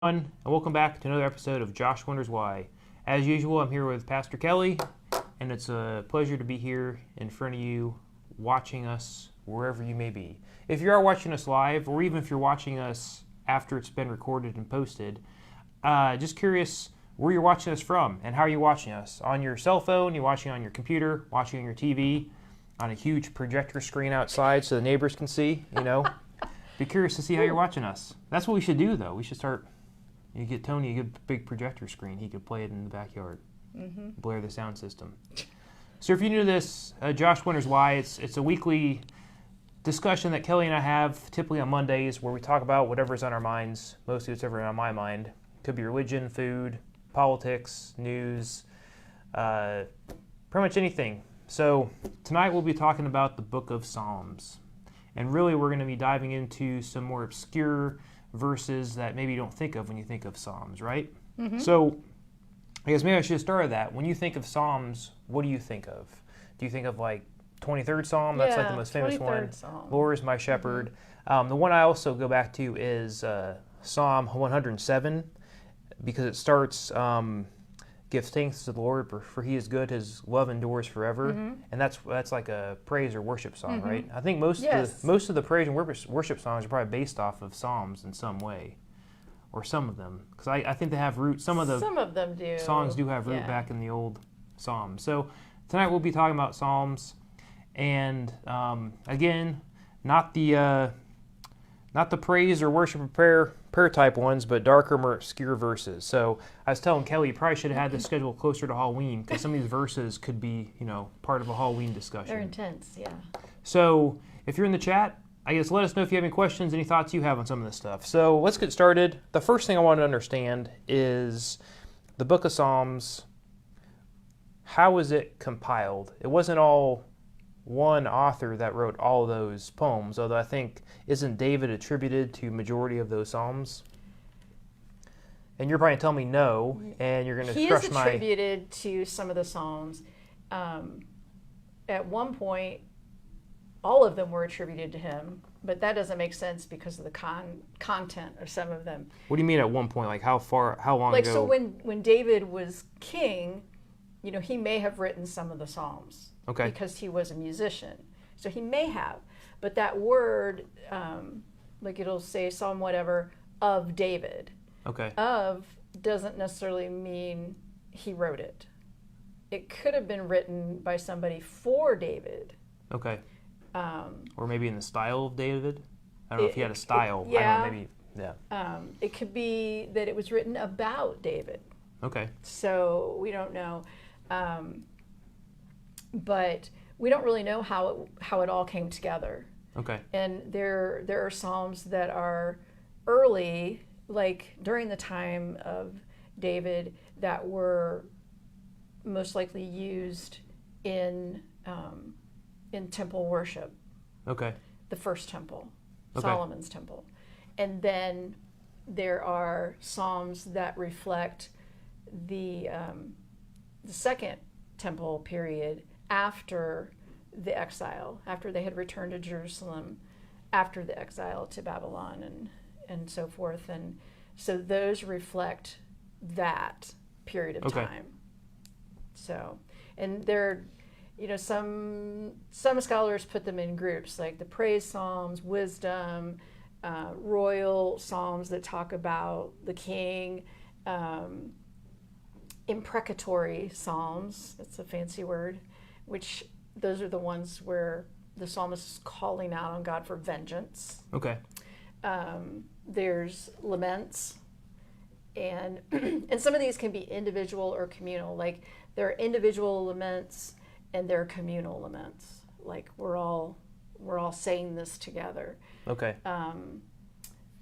And welcome back to another episode of Josh Wonders Why. As usual, I'm here with Pastor Kelly, and it's a pleasure to be here in front of you, watching us wherever you may be. If you are watching us live, or even if you're watching us after it's been recorded and posted, just curious where you're watching us from and how are you watching us. On your cell phone, you're watching on your computer, watching on your TV, on a huge projector screen outside so the neighbors can see, Be curious to see how you're watching us. That's what we should do, though. We should start... You get Tony a good big projector screen. He could play it in the backyard, blare the sound system. So if you're new to this, Josh Wonders Why, it's a weekly discussion that Kelly and I have, typically on Mondays, where we talk about whatever's on our minds. Mostly it's ever on my mind. Could be religion, food, politics, news, pretty much anything. So tonight we'll be talking about the book of Psalms. And really we're going to be diving into some more obscure verses that maybe you don't think of when you think of Psalms, right? Mm-hmm. So I guess maybe I should start with that. When you think of Psalms, what do you think of? Do you think of like 23rd Psalm? That's like the most famous one. Psalm. Lord is my shepherd. Mm-hmm. The one I also go back to is Psalm 107 because it starts, give thanks to the Lord for he is good, his love endures forever. Mm-hmm. And that's like a praise or worship song, right? I think most of the praise and worship songs are probably based off of Psalms in some way, or some of them, because I think they have roots. Some of them do. Songs do have root back in the old Psalms. So tonight we'll be talking about Psalms, and again, not the praise or worship or prayer type ones, but darker, more obscure verses. So I was telling Kelly, you probably should have had this schedule closer to Halloween, because some of these verses could be, part of a Halloween discussion. They're intense, yeah. So if you're in the chat, I guess let us know if you have any questions, any thoughts you have on some of this stuff. So let's get started. The first thing I want to understand is the book of Psalms. How is it compiled? It wasn't all one author that wrote all of those poems, although I think, isn't David attributed to majority of those Psalms? And you're probably telling me no, and you're going to crush my... He is attributed to some of the Psalms. At one point, all of them were attributed to him, but that doesn't make sense because of the content of some of them. What do you mean at one point? Like how long ago? So when David was king, he may have written some of the Psalms. Okay. Because he was a musician. So he may have. But that word, like it'll say Psalm whatever, of David. Okay. Of doesn't necessarily mean he wrote it. It could have been written by somebody for David. Okay. Or maybe in the style of David? I don't know if he had a style. Yeah. I don't know, maybe, yeah. It could be that it was written about David. Okay. So we don't know. But we don't really know how it all came together. Okay. And there are Psalms that are early, like during the time of David, that were most likely used in temple worship. Okay. The first temple, okay. Solomon's temple. And then there are Psalms that reflect the second temple period after the exile, after they had returned to Jerusalem, after the exile to Babylon and so forth. And so those reflect that period of time. So, and there, some scholars put them in groups, like the praise Psalms, wisdom, royal Psalms that talk about the king, imprecatory Psalms, that's a fancy word, which those are the ones where the psalmist is calling out on God for vengeance. Okay. There's laments, and and some of these can be individual or communal. Like there are individual laments and there are communal laments. Like we're all saying this together. Okay.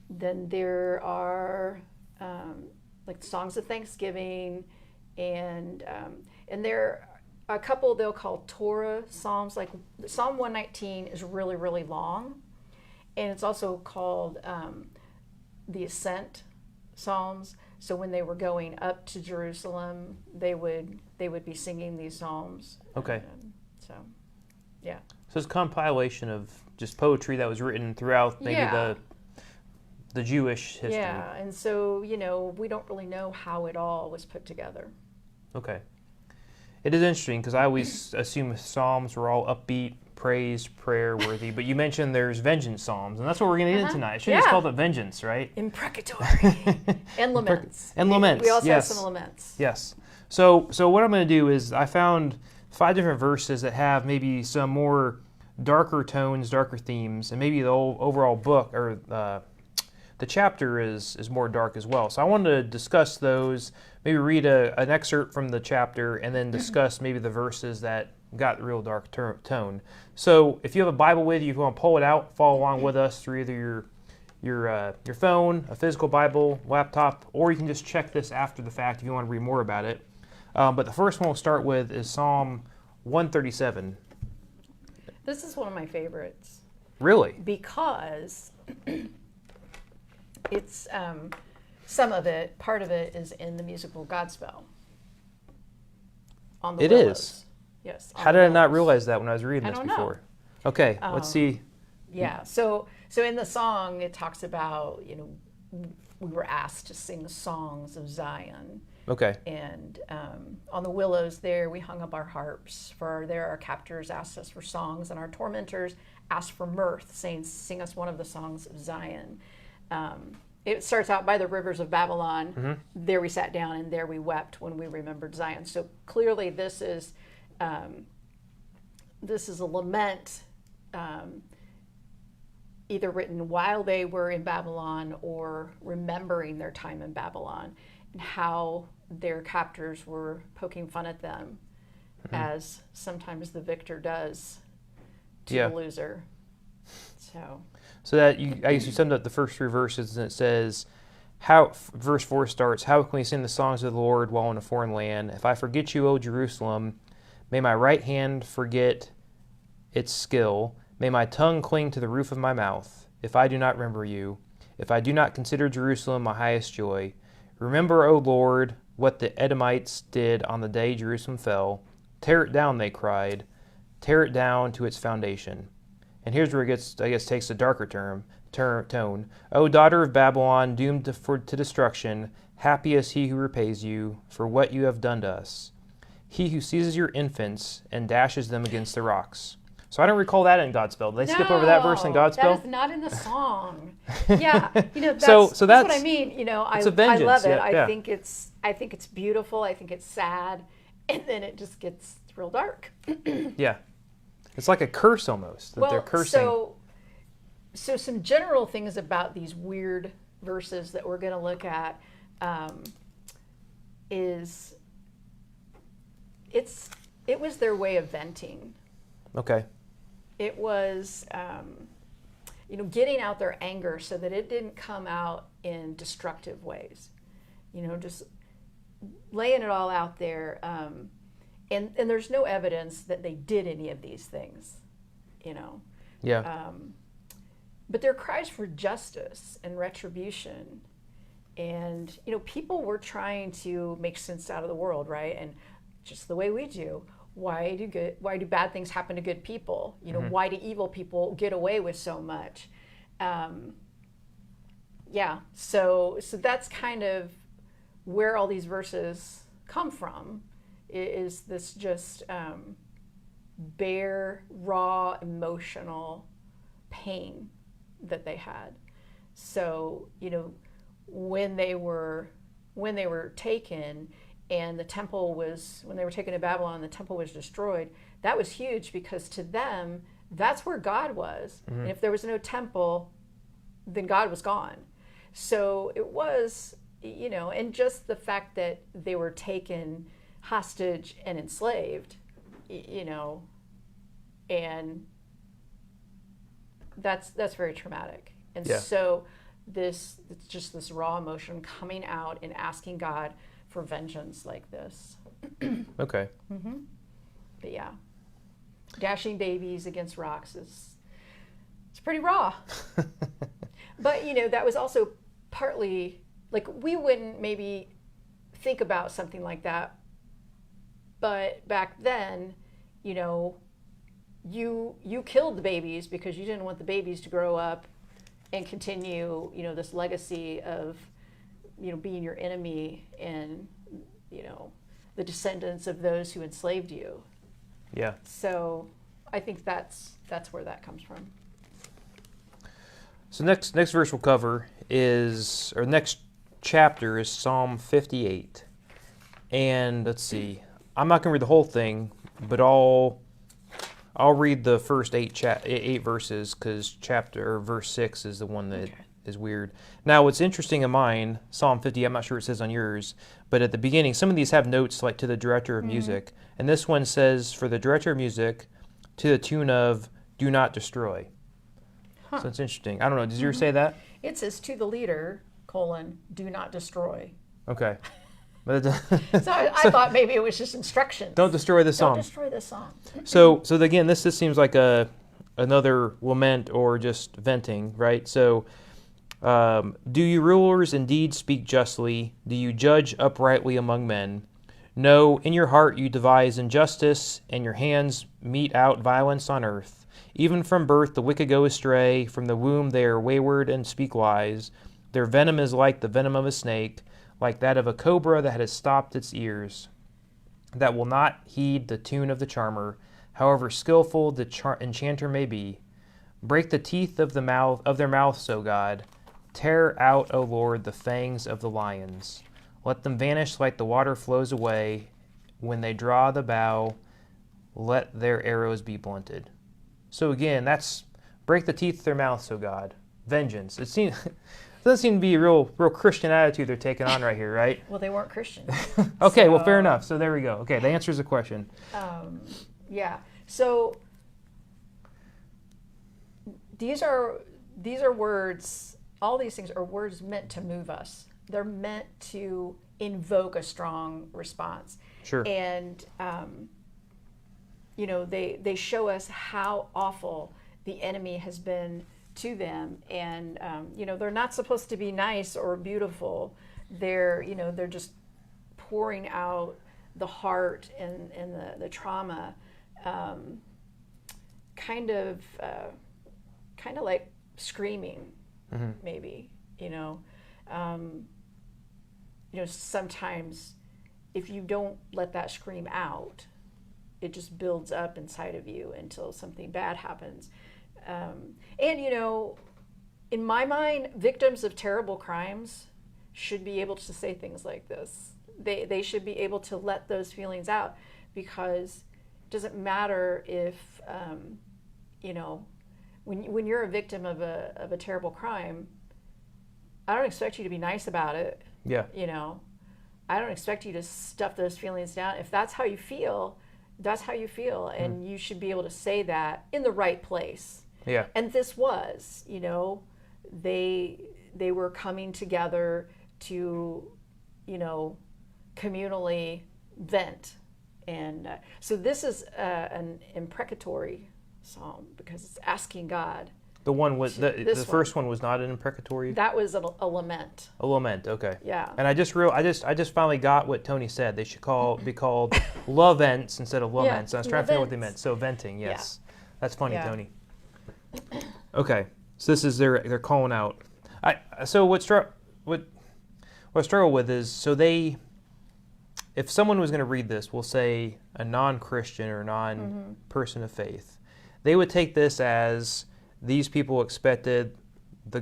Then there are like songs of thanksgiving, and there are a couple they'll call Torah Psalms. Like Psalm 119 is really, really long, and it's also called the Ascent Psalms. So when they were going up to Jerusalem, they would be singing these psalms. Okay. So, yeah. So it's a compilation of just poetry that was written throughout maybe the the Jewish history. Yeah, and so, we don't really know how it all was put together. Okay. It is interesting because I always assume Psalms were all upbeat, praise, prayer worthy, but you mentioned there's vengeance Psalms, and that's what we're going to get into tonight. I should have just called it vengeance, right? Imprecatory. And laments. And laments, We also yes. have some laments. Yes. So what I'm going to do is I found 5 different verses that have maybe some more darker tones, darker themes, and maybe the overall book or the chapter is more dark as well. So I wanted to discuss those, maybe read an excerpt from the chapter, and then discuss maybe the verses that got the real dark tone. So if you have a Bible with you, if you want to pull it out, follow along with us through either your phone, a physical Bible, laptop, or you can just check this after the fact if you want to read more about it. But the first one we'll start with is Psalm 137. This is one of my favorites. Really? Because it's some of it, part of it is in the musical Godspell. On the It Willows. is? Yes. How did I not realize that when I was reading this I don't know. before? Okay, let's see. Yeah. So in the song it talks about, we were asked to sing songs of Zion. Okay. And on the willows there we hung up our harps, for there our captors asked us for songs, and our tormentors asked for mirth, saying, sing us one of the songs of Zion. It starts out by the rivers of Babylon. Mm-hmm. There we sat down and there we wept when we remembered Zion. So clearly this is a lament, either written while they were in Babylon or remembering their time in Babylon, and how their captors were poking fun at them, as sometimes the victor does to the loser. So that I guess you summed up the first 3 verses, and it says, verse 4 starts, "How can we sing the songs of the Lord while in a foreign land? If I forget you, O Jerusalem, may my right hand forget its skill. May my tongue cling to the roof of my mouth. If I do not remember you, if I do not consider Jerusalem my highest joy. Remember, O Lord, what the Edomites did on the day Jerusalem fell. Tear it down, they cried. Tear it down to its foundation." And here's where it takes a darker tone. "O daughter of Babylon, doomed to destruction, happy is he who repays you for what you have done to us. He who seizes your infants and dashes them against the rocks." So I don't recall that in Godspell. Did they skip over that verse in Godspell? That is not in the song. Yeah, that's, so that's what I mean. I love it. Yeah, I think it's beautiful. I think it's sad, and then it just gets real dark. Yeah, it's like a curse almost that they're cursing. So some general things about these weird verses that we're going to look at is it was their way of venting. Okay. It was, getting out their anger so that it didn't come out in destructive ways. Just laying it all out there. And there's no evidence that they did any of these things, Yeah. But their cries for justice and retribution. And, people were trying to make sense out of the world, right? And just the way we do. Why do bad things happen to good people? Why do evil people get away with so much? So that's kind of where all these verses come from, is this just bare, raw, emotional pain that they had. So, when they were taken, and the temple when they were taken to Babylon, the temple was destroyed, that was huge, because to them, that's where God was. Mm-hmm. And if there was no temple, then God was gone. So it was, and just the fact that they were taken hostage and enslaved, and that's very traumatic. And so it's just this raw emotion coming out and asking God for vengeance like this. Okay. Mm-hmm. But yeah, dashing babies against rocks it's pretty raw. But that was also partly, like, we wouldn't maybe think about something like that, but back then, you killed the babies because you didn't want the babies to grow up and continue, this legacy of, being your enemy and, the descendants of those who enslaved you. Yeah. So I think that's where that comes from. So next verse we'll cover next chapter is Psalm 58. And let's see, I'm not going to read the whole thing, but I'll read the first eight verses, because verse 6 is the one that is weird. Now, what's interesting in mine, Psalm 50, I'm not sure it says on yours, but at the beginning, some of these have notes like to the director of music, and this one says for the director of music, to the tune of "Do Not Destroy." Huh. So it's interesting. I don't know. Does yours say that? It says to the leader, do not destroy. Okay. But So I thought maybe it was just instructions. don't destroy the psalm. Don't destroy the psalm. So again, this just seems like another lament or just venting, right? So, do you rulers indeed speak justly? Do you judge uprightly among men? No, in your heart you devise injustice, and your hands mete out violence on earth. Even from birth the wicked go astray, from the womb they are wayward and speak lies. Their venom is like the venom of a snake, like that of a cobra that has stopped its ears, that will not heed the tune of the charmer, however skillful the enchanter may be. Break the teeth of their mouths, O God. Tear out, O Lord, the fangs of the lions. Let them vanish like the water flows away. When they draw the bow, let their arrows be blunted. So again, that's break the teeth of their mouths, O God. Vengeance. It doesn't seem to be a real Christian attitude they're taking on right here, right? Well, they weren't Christians. Okay, well, fair enough. So there we go. Okay, that answers the question. Yeah. So these are words. All these things are words meant to move us. They're meant to invoke a strong response. Sure. And they show us how awful the enemy has been to them, and they're not supposed to be nice or beautiful. They're just pouring out the heart and the trauma, kind of like screaming, maybe. Sometimes if you don't let that scream out, it just builds up inside of you until something bad happens. In my mind, victims of terrible crimes should be able to say things like this. They should be able to let those feelings out, because it doesn't matter if, when you're a victim of a terrible crime, I don't expect you to be nice about it. Yeah. I don't expect you to stuff those feelings down. If that's how you feel, that's how you feel, and you should be able to say that in the right place. Yeah. And this was, they were coming together to, communally vent. And so this is an imprecatory psalm, because it's asking God. The one was the first one was not an imprecatory. That was a lament. A lament, okay. Yeah. And I just finally got what Tony said. They should be called lavents instead of laments. Yeah, I was trying to figure out what they lavents. meant. So venting, yes. Yeah. That's funny, Yeah. Tony. Okay, so this is they're calling out. What I struggle with is if someone was going to read this, we'll say a non-Christian or non-person of faith, they would take this as these people expected the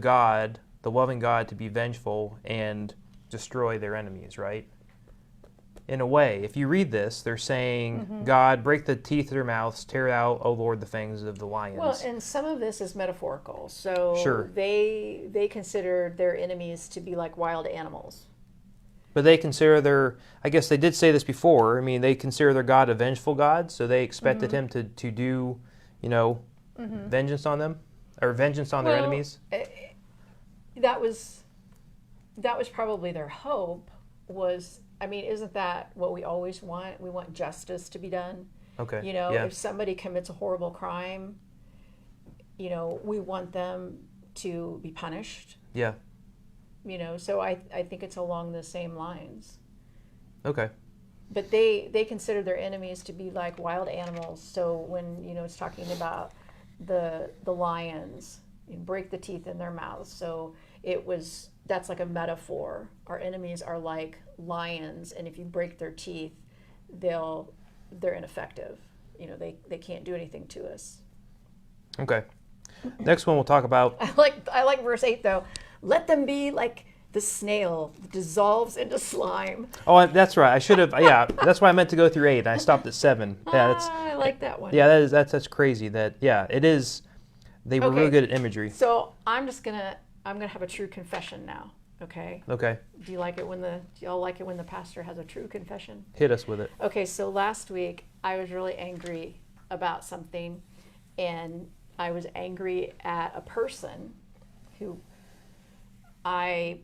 loving God, to be vengeful and destroy their enemies, right? In a way, if you read this, they're saying, God, break the teeth of their mouths, tear out, O Lord, the fangs of the lions. Well, and some of this is metaphorical. So sure. They considered their enemies to be like wild animals. But they consider I guess they did say this before, they consider their God a vengeful God, so they expected him to do, vengeance on them, or vengeance on their enemies. That was probably their hope. Isn't that what we always want? We want justice to be done. Okay. If somebody commits a horrible crime, we want them to be punished. Yeah. So I think it's along the same lines. Okay. But they consider their enemies to be like wild animals. So when it's talking about the lions, break the teeth in their mouths. So that's like a metaphor. Our enemies are like lions, and if you break their teeth, they're ineffective. They can't do anything to us. Okay. Next one we'll talk about. I like verse 8 though. Let them be like the snail that dissolves into slime. Oh, that's right. I should have. Yeah, that's why I meant to go through 8. And I stopped at 7. Yeah, I like that one. Yeah, that's crazy. It is. They were really good at imagery. So I'm gonna have a true confession now. Okay. Okay. Do y'all like it when the pastor has a true confession? Hit us with it. Okay. So last week I was really angry about something, and I was angry at a person who I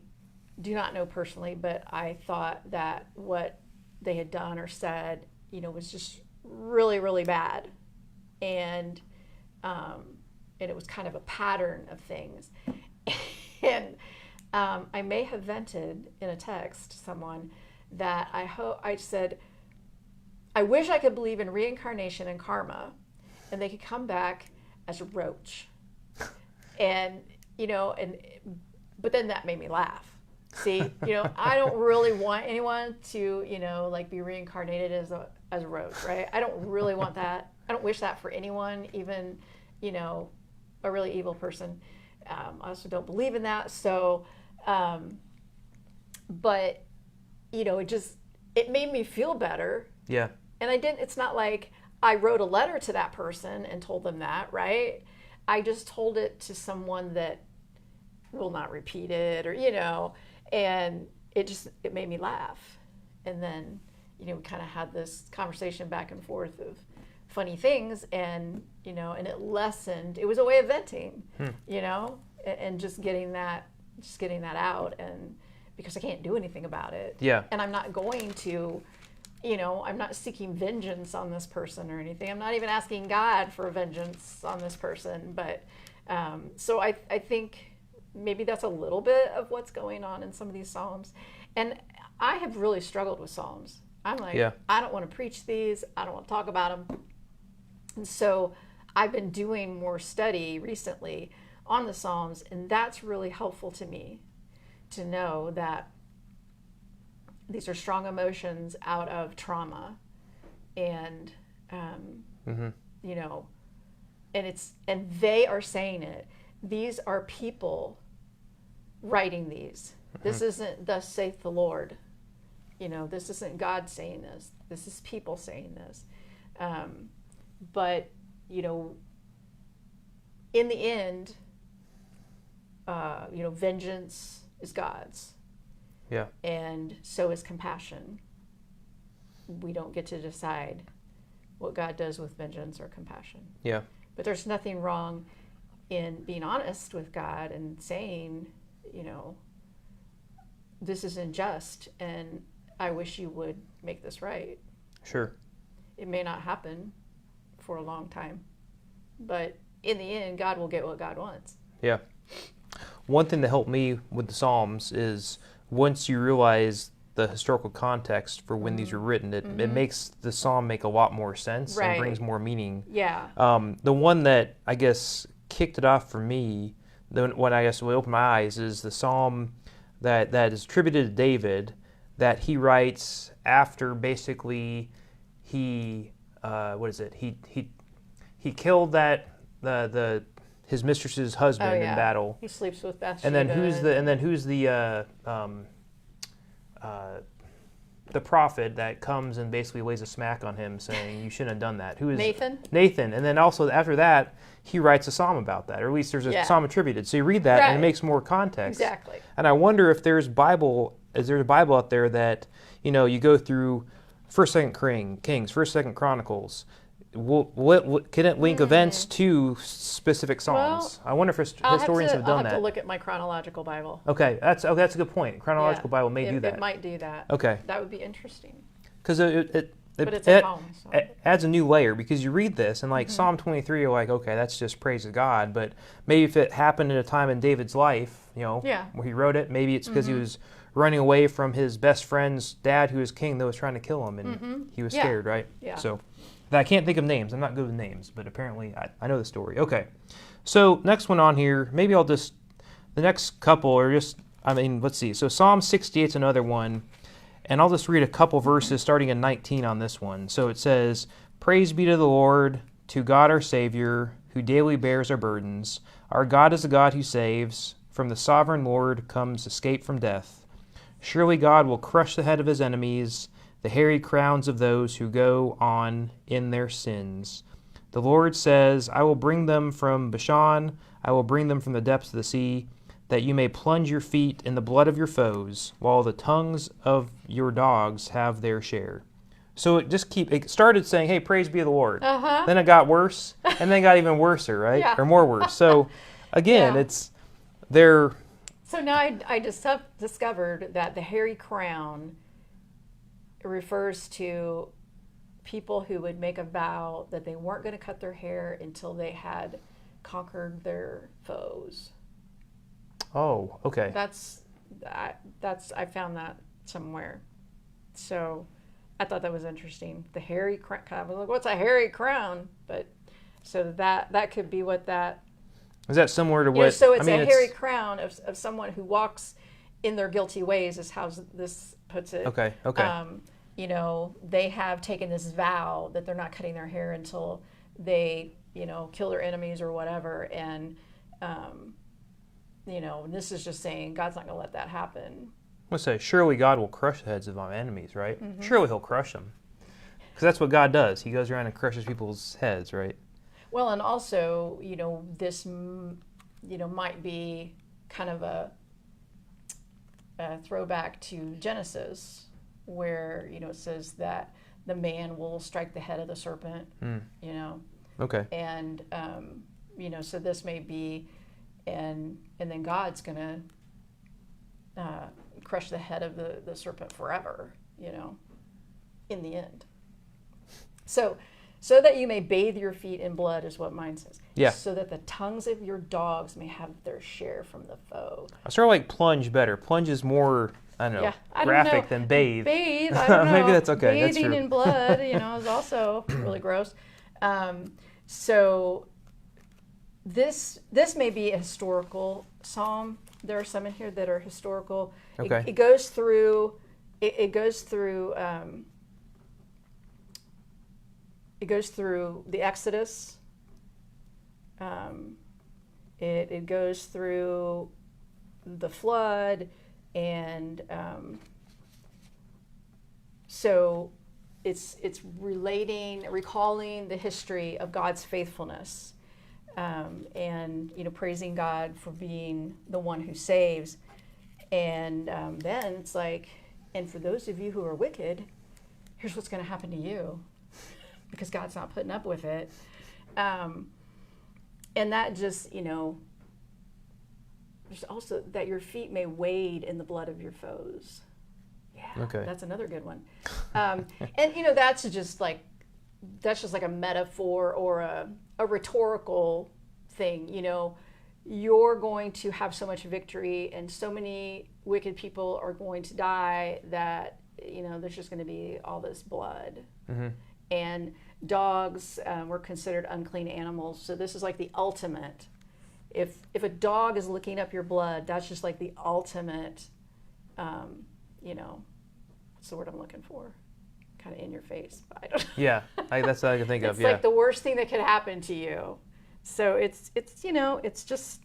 do not know personally, but I thought that what they had done or said, was just really, really bad. And it was kind of a pattern of things. And I may have vented in a text to someone that I said, I wish I could believe in reincarnation and karma, and they could come back as a roach. And, but then that made me laugh. See, I don't really want anyone to, be reincarnated as a roach, right? I don't really want that. I don't wish that for anyone, even, a really evil person. I also don't believe in that. So, but, it made me feel better. Yeah. And it's not like I wrote a letter to that person and told them that, right? I just told it to someone that will not repeat it, or, and it made me laugh. And then, we kind of had this conversation back and forth of funny things, and, and it lessened. It was a way of venting, and just getting that out, and because I can't do anything about it. Yeah. And I'm not going to, I'm not seeking vengeance on this person or anything. I'm not even asking God for vengeance on this person. But so I think maybe that's a little bit of what's going on in some of these Psalms. And I have really struggled with Psalms. I'm like, I don't want to preach these. I don't want to talk about them. And so I've been doing more study recently on the Psalms, and that's really helpful to me to know that these are strong emotions out of trauma, and and they are saying it. These are people writing these. This isn't "Thus saith the Lord." This isn't God saying this. This is people saying this. But in the end, vengeance is God's. Yeah. And so is compassion. We don't get to decide what God does with vengeance or compassion. Yeah. But there's nothing wrong in being honest with God and saying, this is unjust, and I wish you would make this right. Sure. It may not happen for a long time, but in the end, God will get what God wants. Yeah. One thing that helped me with the Psalms is once you realize the historical context for when these were written, it makes the psalm make a lot more sense and brings more meaning. Yeah. The one that I guess kicked it off for me, when I guess will open my eyes, is the psalm that is attributed to David, that he writes after basically he killed his mistress's husband in battle. He sleeps with Bathsheba. And then who's the prophet that comes and basically lays a smack on him, saying you shouldn't have done that? Who is Nathan? Nathan. And then also after that, he writes a psalm about that, or at least there's a psalm attributed. So you read that and it makes more context. Exactly. And I wonder if there's a Bible out there that you go through 1st, 2nd Kings, 1st, 2nd Chronicles. Can it link events to specific psalms? Well, I wonder if historians have done that. I'll have to look at my chronological Bible. Okay, that's a good point. Chronological Bible may do that. It might do that. Okay. That would be interesting. Because it adds a new layer, because you read this and like Psalm 23, you're like, okay, that's just praise of God. But maybe if it happened at a time in David's life, where he wrote it, maybe it's because he was running away from his best friend's dad, who was king, that was trying to kill him, and he was scared, right? Yeah. So, that I can't think of names. I'm not good with names, but apparently I know the story. Okay. So next one on here, maybe I'll just, the next couple are just, let's see. So Psalm 68 is another one, and I'll just read a couple verses starting in 19 on this one. So it says, "Praise be to the Lord, to God our Savior, who daily bears our burdens. Our God is a God who saves. From the sovereign Lord comes escape from death. Surely God will crush the head of his enemies, the hairy crowns of those who go on in their sins. The Lord says, I will bring them from Bashan, I will bring them from the depths of the sea, that you may plunge your feet in the blood of your foes, while the tongues of your dogs have their share." So it started saying, hey, praise be the Lord. Uh-huh. Then it got worse, and then it got even worser, right? Yeah. Or more worse. So again, Yeah. they're... So now I just discovered that the hairy crown refers to people who would make a vow that they weren't going to cut their hair until they had conquered their foes. Oh, okay. I found that somewhere. So I thought that was interesting. The hairy crown. I was like, what's a hairy crown? But so that could be what that. Is that similar to what? You know, so it's a hairy crown of someone who walks in their guilty ways, is how this puts it. Okay. You know, they have taken this vow that they're not cutting their hair until they, kill their enemies or whatever. And, this is just saying God's not going to let that happen. Let's say, surely God will crush the heads of our enemies, right? Mm-hmm. Surely he'll crush them. Because that's what God does. He goes around and crushes people's heads, right? Well, and also, this, might be kind of a throwback to Genesis, where, it says that the man will strike the head of the serpent, Okay. And, so this may be, and then God's going to crush the head of the serpent forever, in the end. So that you may bathe your feet in blood is what mine says. Yeah. So that the tongues of your dogs may have their share from the foe. I sort of like plunge better. Plunge is more, graphic than bathe. Bathe, I don't know. Maybe that's okay. Bathing That's true. in blood, is also really gross. So this may be a historical psalm. There are some in here that are historical. Okay. It goes through. It goes through the Exodus. It goes through the flood, and so it's recalling the history of God's faithfulness, and praising God for being the one who saves, and then it's like, and for those of you who are wicked, here's what's going to happen to you. Because God's not putting up with it. And that just, there's also that your feet may wade in the blood of your foes. Yeah, Okay. That's another good one. And, that's just like a metaphor or a rhetorical thing. You're going to have so much victory and so many wicked people are going to die that, there's just going to be all this blood. Mm-hmm. And dogs were considered unclean animals. So this is like the ultimate. If a dog is licking up your blood, that's just like the ultimate, what's the word I'm looking for? Kind of in your face. But I don't know. Yeah, that's what I can think of. It's Yeah. like the worst thing that could happen to you. So it's just.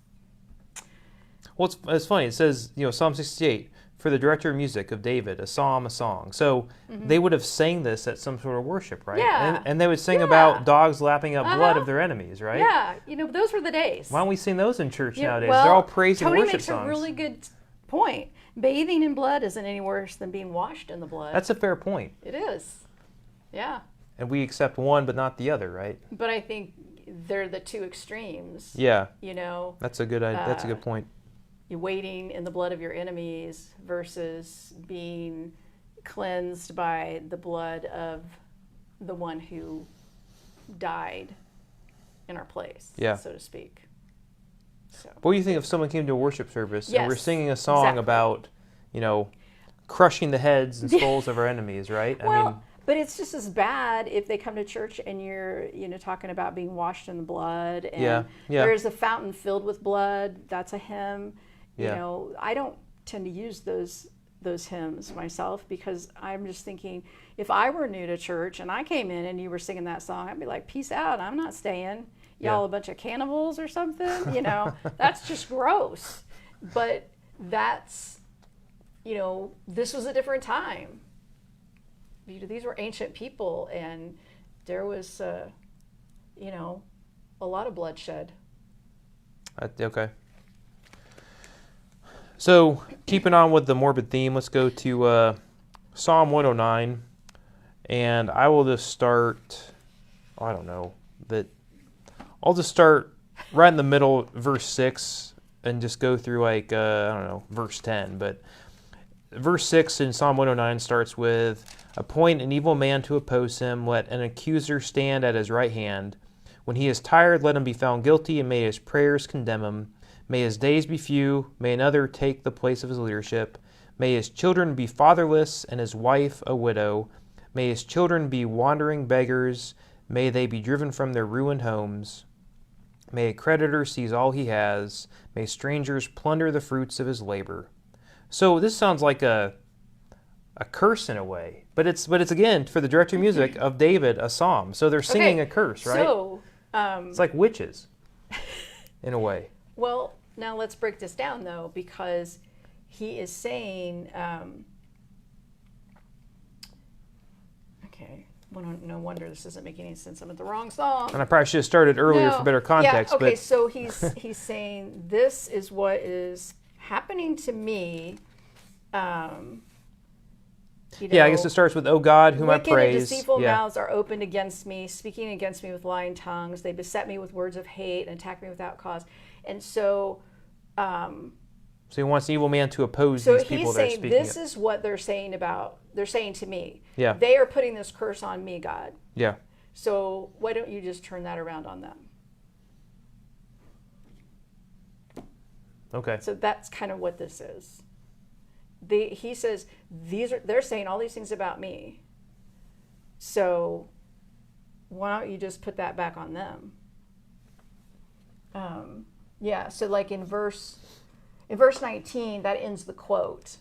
Well, it's funny. It says, Psalm 68, for the director of music of David, a psalm, a song. So they would have sang this at some sort of worship, right? Yeah. And they would sing Yeah. about dogs lapping up blood Uh-huh. of their enemies, right? Yeah, those were the days. Why don't we sing those in church Yeah, nowadays? well, They're all praise and Tony worship makes songs. a really good point. Bathing in blood isn't any worse than being washed in the blood. That's a fair point. It is. Yeah. And we accept one but not the other, right? But I think they're the two extremes. Yeah. That's a good point. You're wading in the blood of your enemies versus being cleansed by the blood of the one who died in our place, Yeah. so to speak. So. What do you think if someone came to a worship service and we're Yes, singing a song exactly. about, crushing the heads and skulls of our enemies, right? Well, But it's just as bad if they come to church and you're, talking about being washed in the blood. And Yeah. there's a fountain filled with blood. That's a hymn. Yeah. I don't tend to use those hymns myself, because I'm just thinking, if I were new to church and I came in and you were singing that song, I'd be like, peace out. I'm not staying. Y'all a bunch of cannibals or something. That's just gross. But that's, this was a different time. These were ancient people, and there was, a lot of bloodshed. Okay. So, keeping on with the morbid theme, let's go to Psalm 109, and I will just start, I'll just start right in the middle, verse 6, and just go through verse 10, but verse 6 in Psalm 109 starts with, appoint an evil man to oppose him, let an accuser stand at his right hand. When he is tired, let him be found guilty, and may his prayers condemn him. May his days be few, may another take the place of his leadership. May his children be fatherless, and his wife a widow. May his children be wandering beggars, may they be driven from their ruined homes. May a creditor seize all he has, may strangers plunder the fruits of his labor. So this sounds like a curse in a way, but it's again, for the director of music of David, a psalm. So they're singing a curse, right? So it's like witches in a way. Well, now let's break this down, though, because he is saying, no wonder this doesn't make any sense. I'm at the wrong song. And I probably should have started earlier for better context. Yeah, okay, but so he's saying, this is what is happening to me. I guess it starts with, "O God, whom I praise." Wicked and deceitful mouths are opened against me, speaking against me with lying tongues. They beset me with words of hate and attack me without cause. And so... so he wants an evil man to oppose these people that are speaking. So he's saying, this is what they're saying to me. Yeah. They are putting this curse on me, God. Yeah. So why don't you just turn that around on them? Okay. So that's kind of what this is. He says, they're saying all these things about me. So why don't you just put that back on them? So like in verse 19, that ends the quote.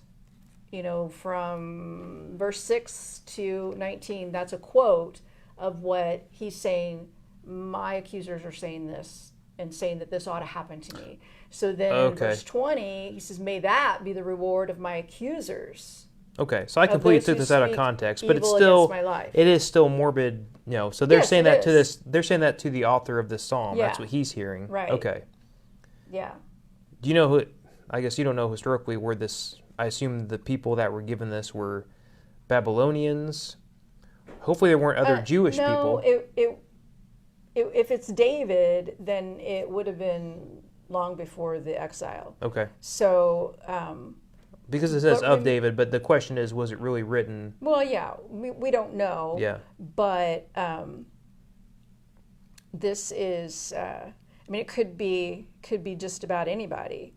From verse 6 to 19, that's a quote of what he's saying. My accusers are saying this and saying that this ought to happen to me. So then in verse 20, he says, may that be the reward of my accusers. Okay, so I completely took this out of context, but it's still, it is still morbid, So they're saying that to this, they're saying that to the author of this psalm. Yeah. That's what he's hearing. Right. Okay. Yeah. Do you know who, I guess you don't know historically where this, I assume the people that were given this were Babylonians. Hopefully there weren't other Jewish people. If it's David, then it would have been long before the exile. Okay. So... because it says of David, but the question is, was it really written? Well, yeah, we don't know. Yeah. But this is, it could be just about anybody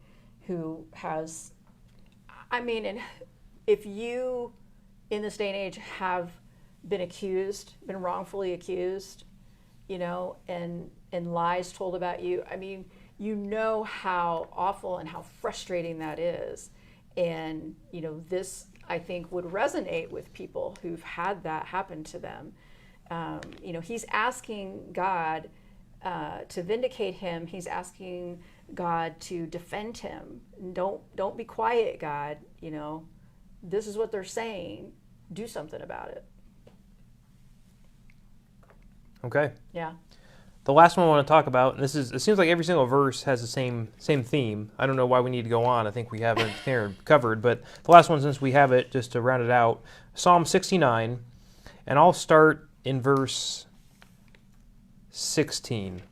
who has, and if you, in this day and age, have been wrongfully accused, and lies told about you, you know how awful and how frustrating that is. And, this, I think, would resonate with people who've had that happen to them. He's asking God to vindicate him. He's asking God to defend him. Don't be quiet, God. This is what they're saying. Do something about it. Okay. Yeah. The last one I want to talk about, and it seems like every single verse has the same theme. I don't know why we need to go on. I think we have it there covered. But the last one, since we have it, just to round it out, Psalm 69, and I'll start in verse 16.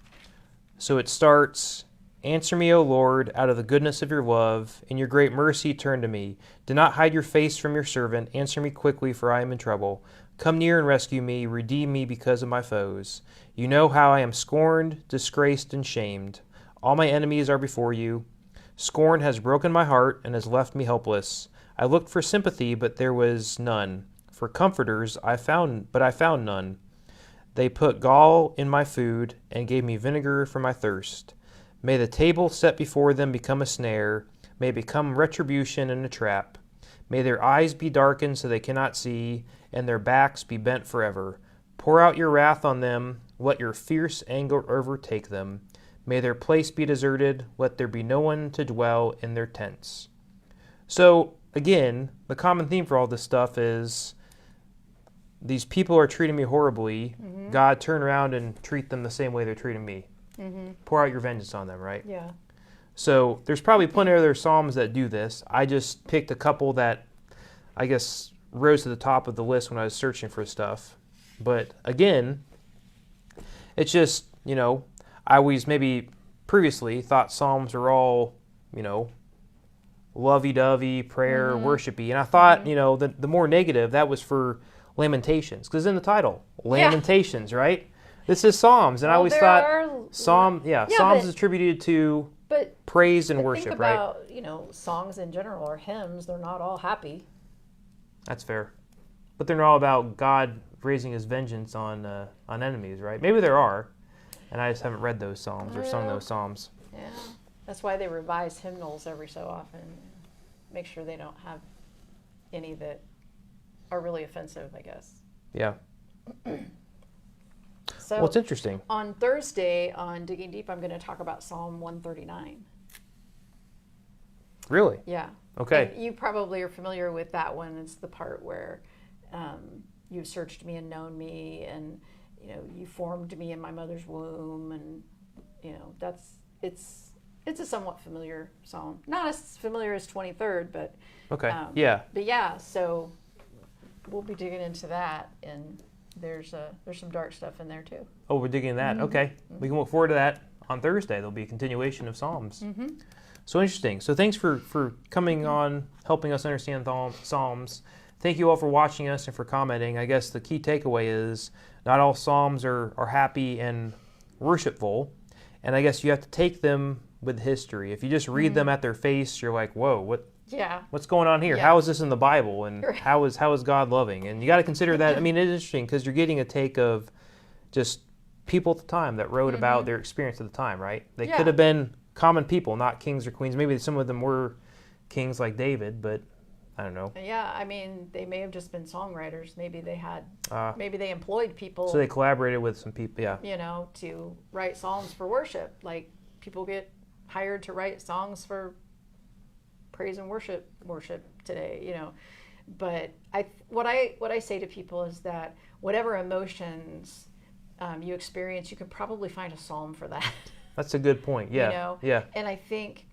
So it starts, "Answer me, O Lord, out of the goodness of your love. In your great mercy turn to me. Do not hide your face from your servant. Answer me quickly, for I am in trouble. Come near and rescue me. Redeem me because of my foes. You know how I am scorned, disgraced, and shamed. All my enemies are before you. Scorn has broken my heart and has left me helpless. I looked for sympathy, but there was none. For comforters I found none. They put gall in my food and gave me vinegar for my thirst. May the table set before them become a snare, may become retribution and a trap. May their eyes be darkened so they cannot see, and their backs be bent forever. Pour out your wrath on them, let your fierce anger overtake them. May their place be deserted, let there be no one to dwell in their tents. So, again, the common theme for all this stuff is these people are treating me horribly. Mm-hmm. God, turn around and treat them the same way they're treating me. Mm-hmm. Pour out your vengeance on them, right? Yeah. So there's probably plenty of other psalms that do this. I just picked a couple that I guess rose to the top of the list when I was searching for stuff. But again, it's just, I always maybe previously thought psalms are all, lovey-dovey, prayer, Mm-hmm. worshipy. And I thought, the more negative, that was for Lamentations. Because in the title, Lamentations, right? This is Psalms. And I always thought Psalms is attributed to praise and worship, think right? about, songs in general or hymns, they're not all happy. That's fair. But they're not all about God raising his vengeance on enemies, right? Maybe there are. And I just haven't read those psalms or sung those psalms. Yeah. That's why they revise hymnals every so often. Make sure they don't have any that are really offensive, I guess. Yeah. So Well, it's interesting. on Thursday on Digging Deep, I'm going to talk about Psalm 139. Really? Yeah. Okay. And you probably are familiar with that one. It's the part where you've searched me and known me, and you formed me in my mother's womb, and it's a somewhat familiar psalm. Not as familiar as 23rd, but Okay. But yeah, so we'll be digging into that, and there's some dark stuff in there too. Oh, we're digging that. Mm-hmm. Okay. We can look forward to that on Thursday. There'll be a continuation of Psalms. Mm-hmm. So interesting. So thanks for coming on, helping us understand Psalms. Thank you all for watching us and for commenting. I guess the key takeaway is not all Psalms are happy and worshipful. And I guess you have to take them with history. If you just read them at their face, you're like, whoa, what's going on here? Yeah. How is this in the Bible? And Right. how is God loving? And you got to consider that. I mean, it is interesting because you're getting a take of just people at the time that wrote about their experience at the time, right? They Yeah. could have been common people, not kings or queens. Maybe some of them were kings like David, but I don't know. Yeah, I mean, they may have just been songwriters. Maybe they employed people. So they collaborated with some people, yeah. To write songs for worship. Like people get hired to write songs for praise and worship today. But what I say to people is that whatever emotions you experience, you can probably find a psalm for that. That's a good point. Yeah, yeah. And I think,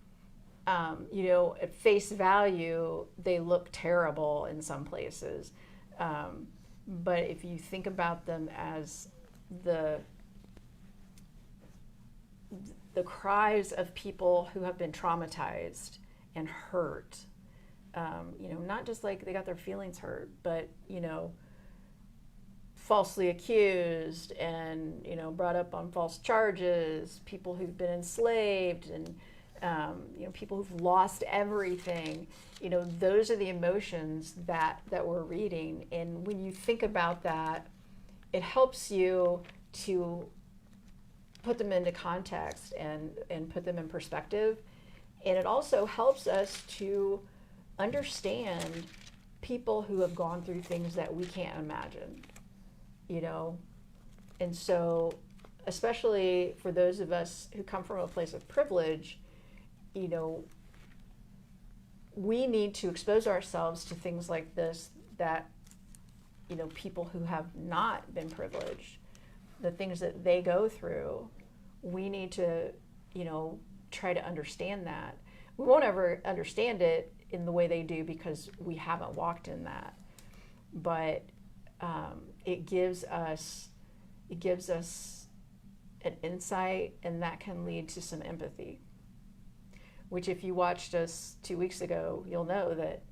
at face value, they look terrible in some places. But if you think about them as the cries of people who have been traumatized and hurt, not just like they got their feelings hurt, but, falsely accused and, brought up on false charges, people who've been enslaved and, people who've lost everything, those are the emotions that we're reading. And when you think about that, it helps you to put them into context and put them in perspective. And it also helps us to understand people who have gone through things that we can't imagine, And so, especially for those of us who come from a place of privilege, we need to expose ourselves to things like this that, people who have not been privileged, the things that they go through, we need to, try to understand that. We won't ever understand it in the way they do because we haven't walked in that. But it gives us an insight, and that can lead to some empathy. Which, if you watched us 2 weeks ago, you'll know that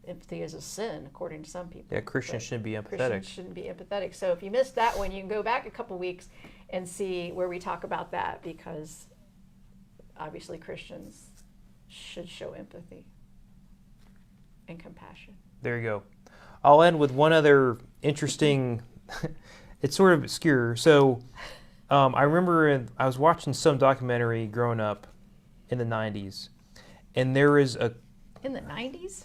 empathy is a sin, according to some people. Yeah, Christians shouldn't be empathetic. Christians shouldn't be empathetic. So if you missed that one, you can go back a couple weeks and see where we talk about that, because obviously Christians should show empathy and compassion. There you go. I'll end with one other interesting. It's sort of obscure. So, I remember I was watching some documentary growing up in the '90s, and there is a. In the 90s?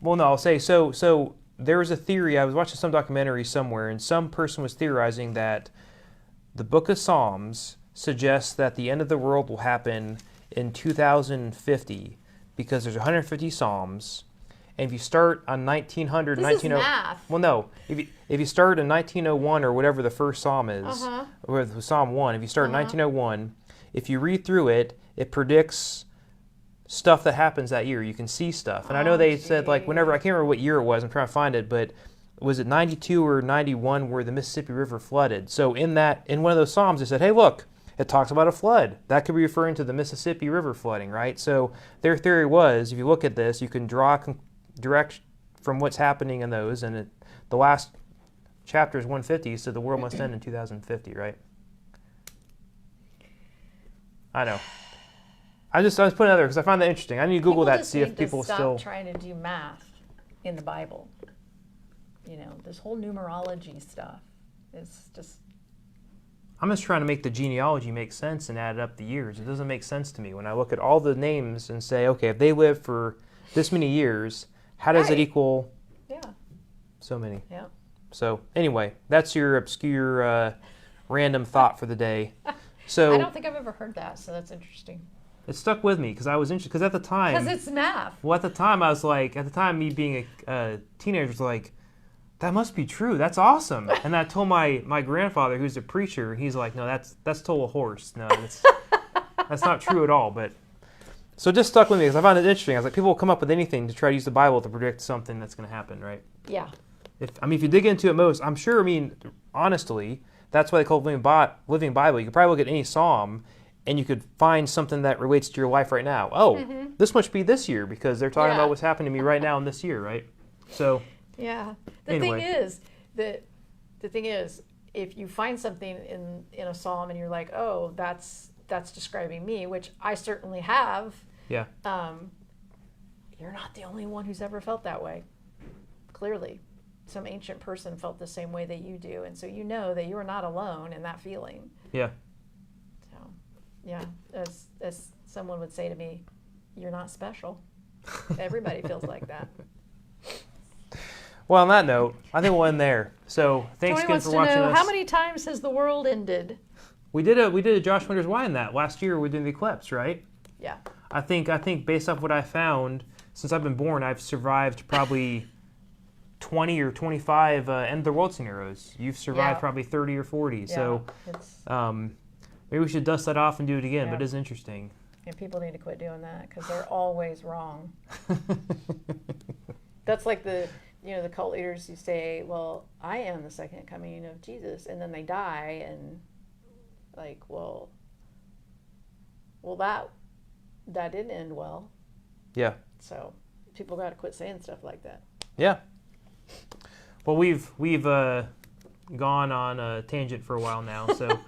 Well, no, I'll say so. So there was a theory. I was watching some documentary somewhere, and some person was theorizing that the Book of Psalms suggests that the end of the world will happen in 2050 because there's 150 Psalms. And if you start on 1900, This is math. well, no, if you start in 1901 or whatever the first Psalm is, or Psalm 1, if you start in 1901, if you read through it, it predicts stuff that happens that year. You can see stuff. And I know they said, like, whenever, I can't remember what year it was, I'm trying to find it, but was it 92 or 91 where the Mississippi River flooded? So in one of those Psalms, they said, hey, look, it talks about a flood. That could be referring to the Mississippi River flooding, right? So their theory was, if you look at this, you can draw direct from what's happening in those, and the last chapter is 150, so the world must end in 2050, right? I know. I was putting it there because I find that interesting. I need to Google that to see if people still trying to do math in the Bible. You know, this whole numerology stuff is just. I'm just trying to make the genealogy make sense and add up the years. It doesn't make sense to me when I look at all the names and say, okay, if they live for this many years, how does it equal so many? Yeah. So anyway, that's your obscure random thought for the day. So I don't think I've ever heard that, so that's interesting. It stuck with me because I was interested. Because at the time, because it's math. Well, at the time I was like, me being a teenager was like, that must be true. That's awesome. And I told my grandfather, who's a preacher, he's like, no, that's total horse. No, that's not true at all. But so it just stuck with me because I found it interesting. I was like, people will come up with anything to try to use the Bible to predict something that's going to happen, right? Yeah. If you dig into it most, I'm sure. Honestly, that's why they call it Living Bible. You could probably look at any psalm, and you could find something that relates to your life right now. Oh, this must be this year because they're talking about what's happening to me right now in this year, right? So. Yeah. Anyway. The thing is, if you find something in a psalm and you're like, oh, that's describing me, which I certainly have. Yeah. You're not the only one who's ever felt that way. Clearly, some ancient person felt the same way that you do, and so you know that you are not alone in that feeling. Yeah. So, yeah, as someone would say to me, you're not special. Everybody feels like that. Well, on that note, I think we'll end there. So thanks Tony again for watching us. How many times has the world ended? We did a Josh Wonders Why in that last year within the eclipse, right? Yeah. I think based off what I found, since I've been born, I've survived probably 20 or 25 end of the world scenarios. You've survived probably 30 or 40. Yeah, so maybe we should dust that off and do it again. But it is interesting. And people need to quit doing that because they're always wrong. That's like the cult leaders who say, well, I am the second coming of Jesus, and then they die, and like, well, that didn't end well. Yeah. So people got to quit saying stuff like that. Yeah. Well, we've gone on a tangent for a while now, so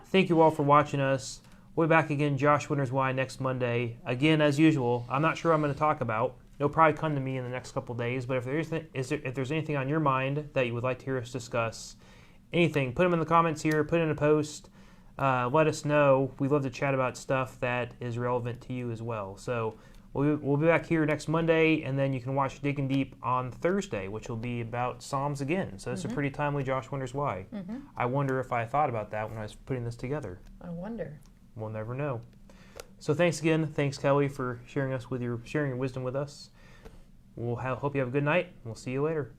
thank you all for watching us. We'll be back again, Josh Wonders Why, next Monday. Again, as usual, I'm not sure what I'm going to talk about. It'll probably come to me in the next couple days, but if there's anything on your mind that you would like to hear us discuss, anything, put them in the comments here, put in a post, let us know. We love to chat about stuff that is relevant to you as well. So we'll be back here next Monday, and then you can watch Digging Deep on Thursday, which will be about Psalms again. So it's a pretty timely Josh Wonders Why. I wonder if I thought about that when I was putting this together. I wonder. We'll never know. So thanks again. Thanks, Kelly, for sharing your wisdom with us. Hope you have a good night. We'll see you later.